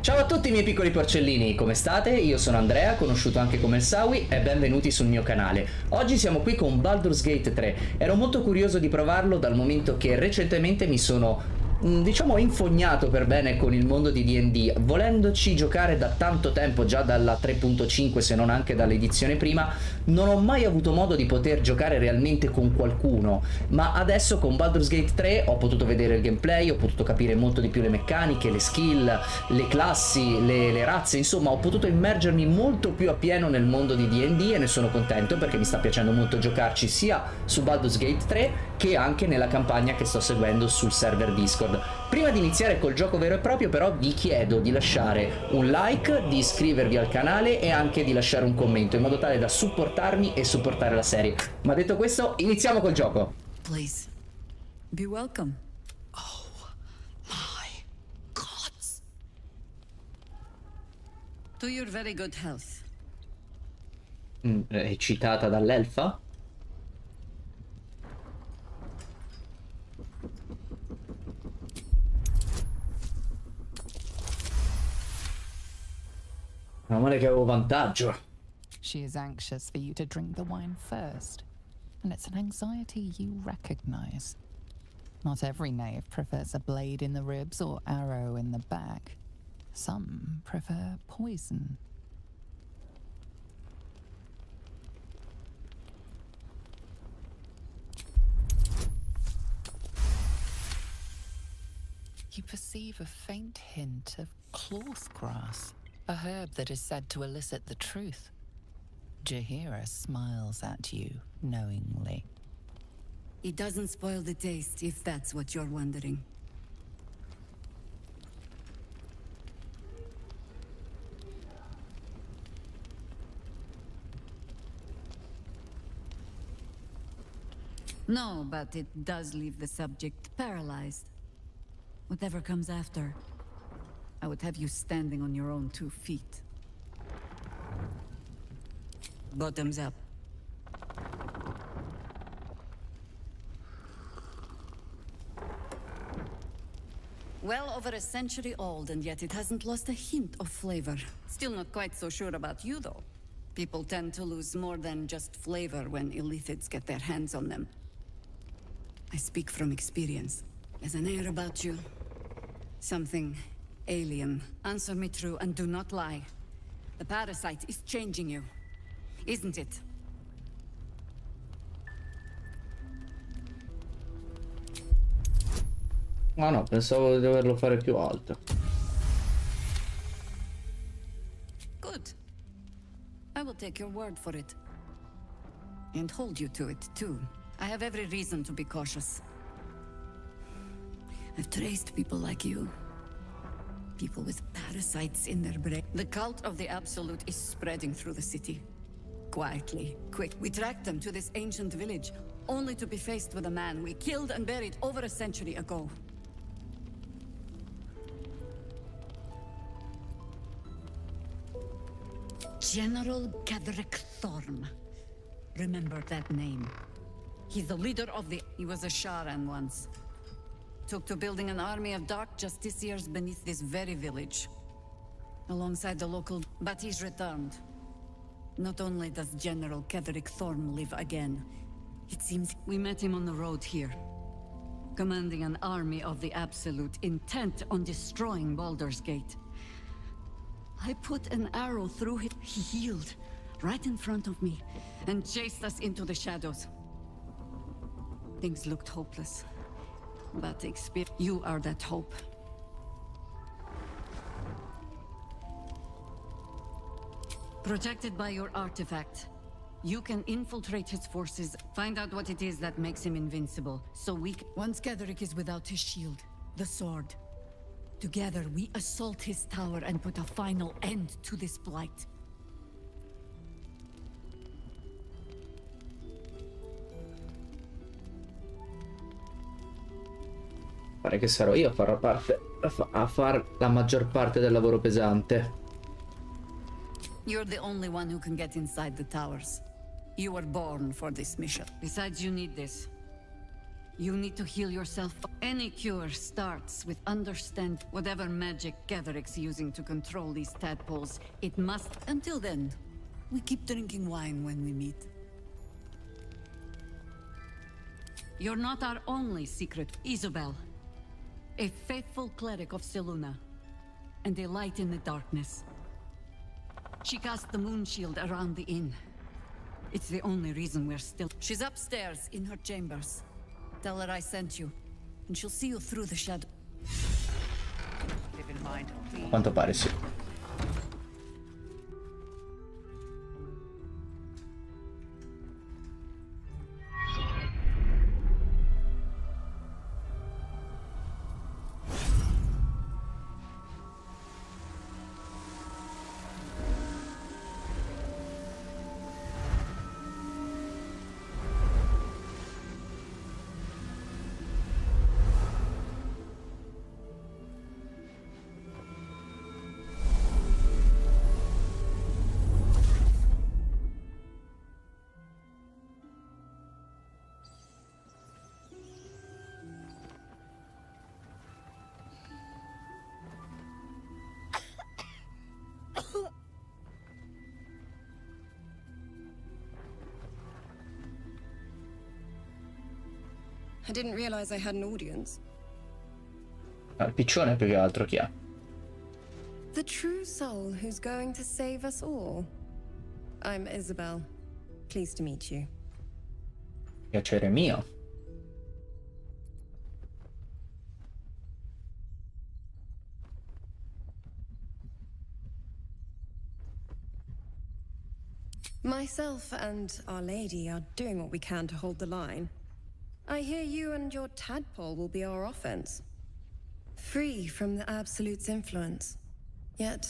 Ciao a tutti i miei piccoli porcellini, come state? Io sono Andrea, conosciuto anche come il Sawi, e benvenuti sul mio canale. Oggi siamo qui con Baldur's Gate 3. Ero molto curioso di provarlo dal momento che recentemente mi sono diciamo infognato per bene con il mondo di D&D, volendoci giocare da tanto tempo, già dalla 3.5 se non anche dall'edizione prima. Non ho mai avuto modo di poter giocare realmente con qualcuno, ma adesso con Baldur's Gate 3 ho potuto vedere il gameplay, ho potuto capire molto di più le meccaniche, le skill, le classi, le razze, insomma ho potuto immergermi molto più appieno nel mondo di D&D e ne sono contento perché mi sta piacendo molto giocarci sia su Baldur's Gate 3 che anche nella campagna che sto seguendo sul server Discord. Prima di iniziare col gioco vero e proprio però vi chiedo di lasciare un like, di iscrivervi al canale e anche di lasciare un commento in modo tale da supportarmi e supportare la serie. Ma detto questo, iniziamo col gioco. Please, be welcome. Oh my gods. To your very good health. È citata dall'elfa? Meno male che avevo vantaggio. She is anxious for you to drink the wine first, and it's an anxiety you recognize. Not every knave prefers a blade in the ribs or arrow in the back. Some prefer poison. You perceive a faint hint of cloth grass, a herb that is said to elicit the truth. Jahira smiles at you knowingly. It doesn't spoil the taste, if that's what you're wondering. No, but it does leave the subject paralyzed. Whatever comes after, I would have you standing on your own 2 feet. Bottoms up. Well over a century old, and yet it hasn't lost a hint of flavor. Still not quite so sure about you, though. People tend to lose more than just flavor when illithids get their hands on them. I speak from experience. There's an air about you. Something alien. Answer me true and do not lie. The parasite is changing you, isn't it? Ah no, pensavo di doverlo fare più alto. Good. I will take your word for it. And hold you to it, too. I have every reason to be cautious. I've traced people like you. People with parasites in their brain. The cult of the Absolute is spreading through the city. Quietly, quick. We tracked them to this ancient village, only to be faced with a man we killed and buried over a century ago. General Gadrick Thorm. Remember that name. He's the leader of the... He was a Sharan once. Took to building an army of dark justiciars beneath this very village. Alongside the local... But he's returned. Not only does General Kedrick Thorm live again, it seems we met him on the road here. Commanding an army of the Absolute, intent on destroying Baldur's Gate. I put an arrow through him. He healed, right in front of me, and chased us into the shadows. Things looked hopeless. But you are that hope. Protected by your artifact, you can infiltrate his forces, find out what it is that makes him invincible, so once Kedrick is without his shield, the sword. Together we assault his tower and put a final end to this blight. Pare che sarò io a far la maggior parte del lavoro pesante. You're the only one who can get inside the towers. You were born for this mission. Besides, you need this. You need to heal yourself. Any cure starts with understand whatever magic Gatheric's using to control these tadpoles. It must. Until then, we keep drinking wine when we meet. You're not our only secret, Isobel. A faithful cleric of Seluna, and a light in the darkness. She cast the moon shield around the inn. It's the only reason we're still. She's upstairs in her chambers. Tell her I sent you, and she'll see you through the shadow. A quanto pare sì. I didn't realize I had an audience. Il piccione più che altro chi ha? The true soul who's going to save us all. I'm Isabel. Pleased to meet you. Piacere mio. Myself and Our Lady are doing what we can to hold the line. I hear you and your tadpole will be our offense. Free from the Absolute's influence, yet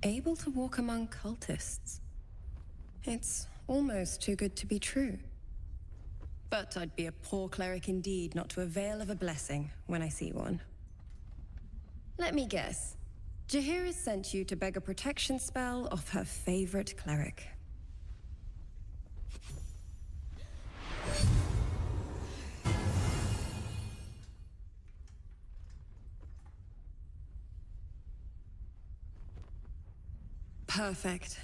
able to walk among cultists. It's almost too good to be true. But I'd be a poor cleric indeed not to avail of a blessing when I see one. Let me guess. Jaheira sent you to beg a protection spell off her favorite cleric. Perfect.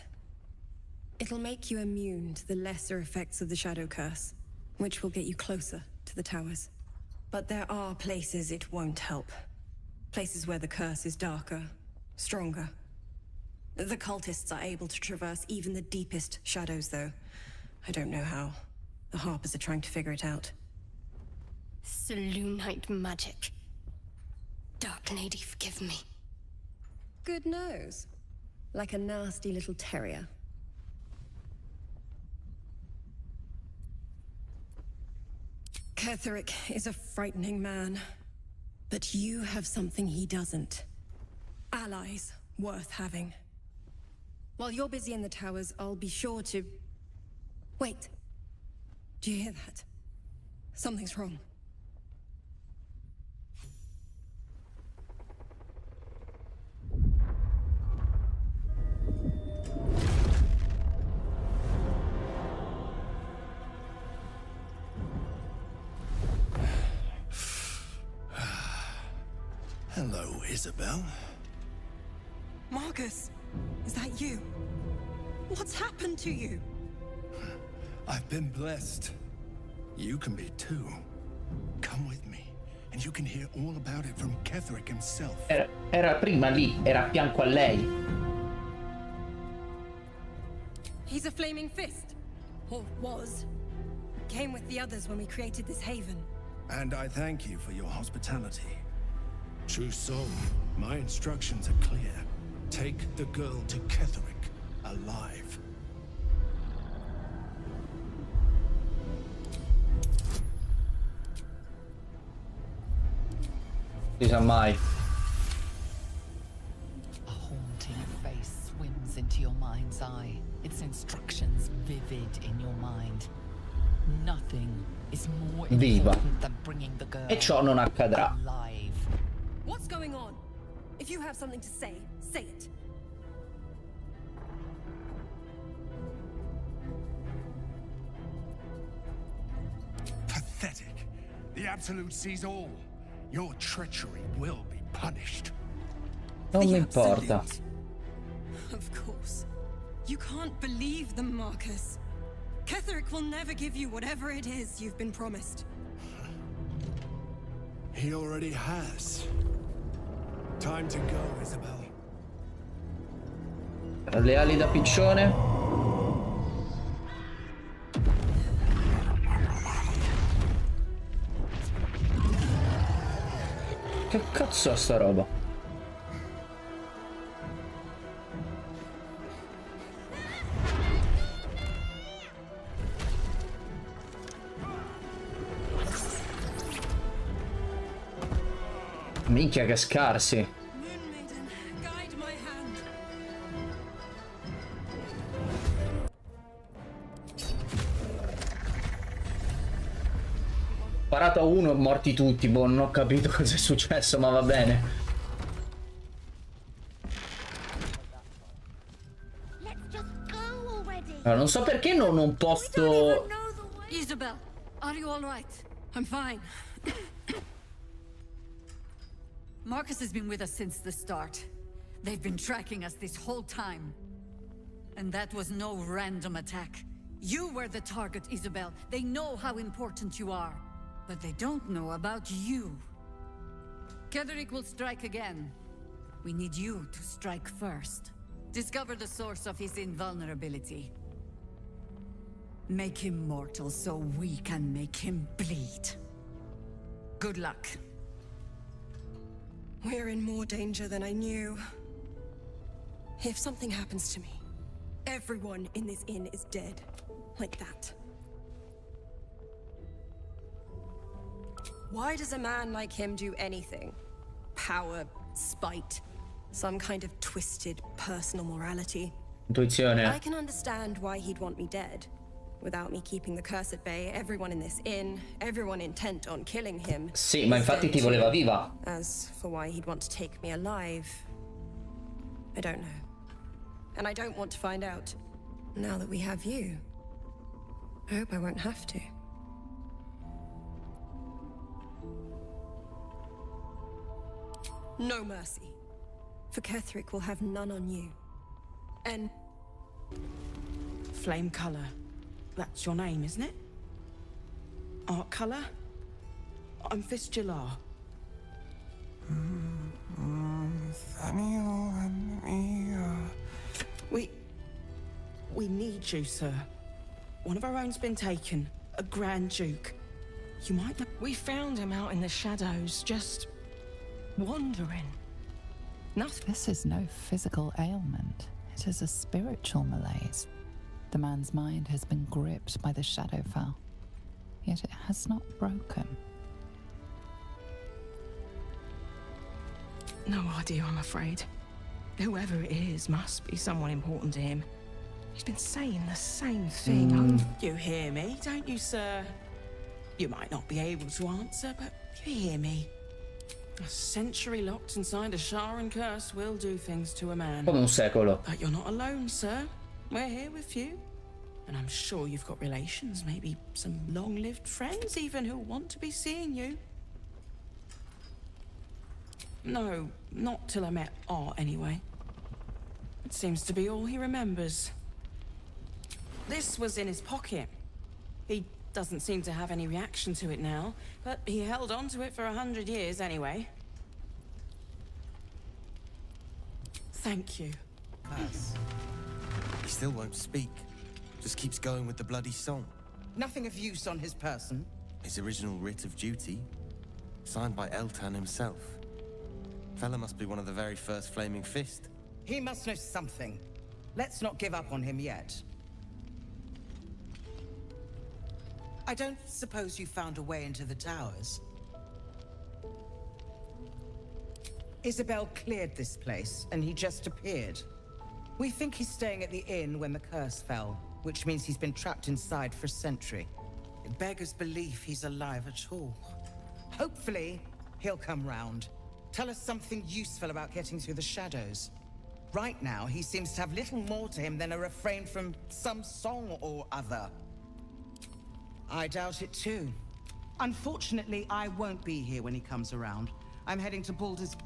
It'll make you immune to the lesser effects of the Shadow Curse, which will get you closer to the towers. But there are places it won't help. Places where the curse is darker, stronger. The cultists are able to traverse even the deepest shadows, though. I don't know how. The Harpers are trying to figure it out. Selunite magic. Dark Lady, forgive me. Good nose. Like a nasty little terrier. Ketheric is a frightening man. But you have something he doesn't. Allies worth having. While you're busy in the towers, I'll be sure to... Wait. Do you hear that? Something's wrong. Hello, Isabel. Marcus, is that you? What's happened to you? I've been blessed. You can be too. Come with me, and you can hear all about it from Ketheric himself. Era prima lì, era a fianco a lei. He's a flaming fist. Or was. Came with the others when we created this haven. And I thank you for your hospitality. True soul, my instructions are clear. Take the girl to Ketheric, alive. Si sa mai. A haunting face swims into your mind's eye, its instructions vivid in your mind. Nothing is more Viva. important than bringing the girl E ciò non accadrà. alive. What's going on? If you have something to say, say it. Pathetic. The Absolute sees all. Your treachery will be punished. Non mi The importa. Absolute. Of course. You can't believe them, Marcus. Ketherick will never give you whatever it is you've been promised. He already has. Time to go, Isabel. Le ali da piccione. Che cazzo è sta roba? Minchia che scarsi. Moon Maiden, guide my hand. Sparato a uno e morti tutti. Boh, non ho capito cosa è successo, ma va bene. Allora, non so perché non posso... Isabel, are you all right? I'm fine. Marcus has been with us since the start. They've been tracking us this whole time. And that was no random attack. You were the target, Isabel. They know how important you are. But they don't know about you. Ketherick will strike again. We need you to strike first. Discover the source of his invulnerability. Make him mortal so we can make him bleed. Good luck. We're in more danger than I knew. If something happens to me, everyone in this inn is dead. Like that. Why does a man like him do anything? Power, spite, some kind of twisted personal morality. Intuizione. I can understand why he'd want me dead. Without me keeping the curse at bay, everyone in this inn, everyone intent on killing him. Sì, ma infatti ti voleva viva. As for why he'd want to take me alive, I don't know. And I don't want to find out. Now that we have you, I hope I won't have to. No mercy. For Ketherick will have none on you. And Flame color. That's your name, isn't it? Art color? I'm Fistular. Nathaniel and me, We need you, sir. One of our own's been taken. A Grand Duke. You might know. We found him out in the shadows, just wandering. Nothing. This is no physical ailment. It is a spiritual malaise. The man's mind has been gripped by the Shadowfell, yet it has not broken. No idea, I'm afraid. Whoever it is must be someone important to him. He's been saying the same thing. You hear me, don't you, sir? You might not be able to answer, but you hear me. A century locked inside a Sharan curse will do things to a man. Come un secolo. But you're not alone, sir. We're here with you. And I'm sure you've got relations, maybe some long-lived friends even who want to be seeing you. No, not till I met Art anyway. It seems to be all he remembers. This was in his pocket. He doesn't seem to have any reaction to it now, but he held on to it for 100 years anyway. Thank you. Class. He still won't speak. Just keeps going with the bloody song. Nothing of use on his person. His original writ of duty, signed by Eltan himself. Fella must be one of the very first Flaming Fist. He must know something. Let's not give up on him yet. I don't suppose you found a way into the towers? Isabel cleared this place, and he just appeared. We think he's staying at the inn when the curse fell, which means he's been trapped inside for a century. It beggars belief he's alive at all. Hopefully, he'll come round. Tell us something useful about getting through the shadows. Right now, he seems to have little more to him than a refrain from some song or other. I doubt it too. Unfortunately, I won't be here when he comes around. I'm heading to Baldur's...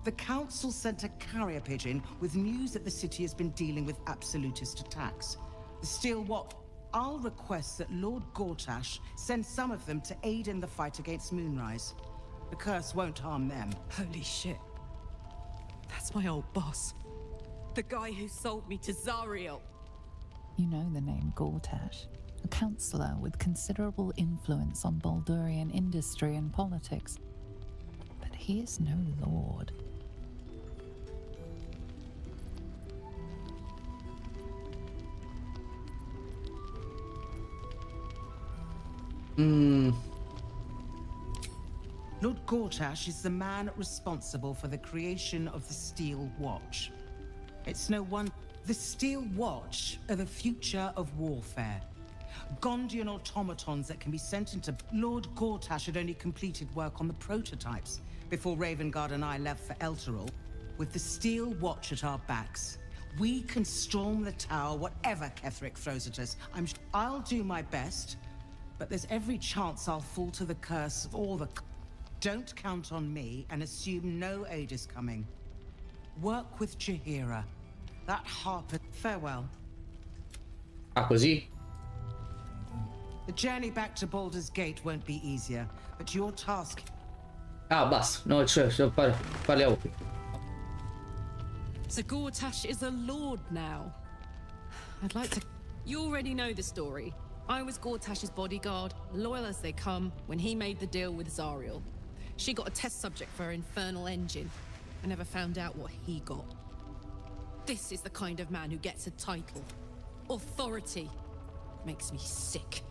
The council sent a carrier pigeon with news that the city has been dealing with absolutist attacks. The Steel Watch... I'll request that Lord Gortash send some of them to aid in the fight against Moonrise. The curse won't harm them. Holy shit. That's my old boss. The guy who sold me to Zariel. You know the name Gortash, a councillor with considerable influence on Baldurian industry and politics. But he is no lord. Lord Gortash is the man responsible for the creation of the Steel Watch. It's no one... The Steel Watch are the future of warfare. Gondian automatons that can be sent into... Lord Gortash had only completed work on the prototypes before Ravengard and I left for Elturel. With the Steel Watch at our backs, we can storm the tower whatever Ketheric throws at us. I'll do my best, but there's every chance I'll fall to the curse of all the... Don't count on me and assume no aid is coming. Work with Jaheira. That harper... Farewell. Ah, così? The journey back to Baldur's Gate won't be easier, but your task... Ah, basta. No, parliamo qui. So Gortash is a lord now. I'd like to... You already know the story. I was Gortash's bodyguard, loyal as they come, when he made the deal with Zariel. She got a test subject for her infernal engine. I never found out what he got. This is the kind of man who gets a title. Authority. Makes me sick.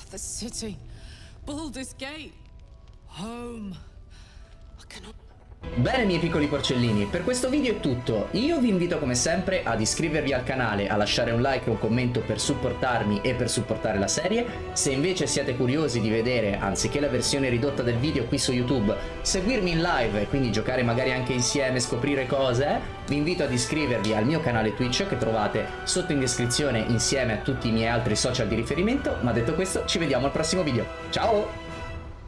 The city. Baldur's Gate. Home. I cannot... Bene miei piccoli porcellini, per questo video è tutto. Io vi invito come sempre ad iscrivervi al canale, a lasciare un like e un commento per supportarmi e per supportare la serie. Se invece siete curiosi di vedere, anziché la versione ridotta del video qui su YouTube, seguirmi in live e quindi giocare magari anche insieme, scoprire cose, vi invito ad iscrivervi al mio canale Twitch che trovate sotto in descrizione insieme a tutti i miei altri social di riferimento. Ma detto questo, ci vediamo al prossimo video. Ciao!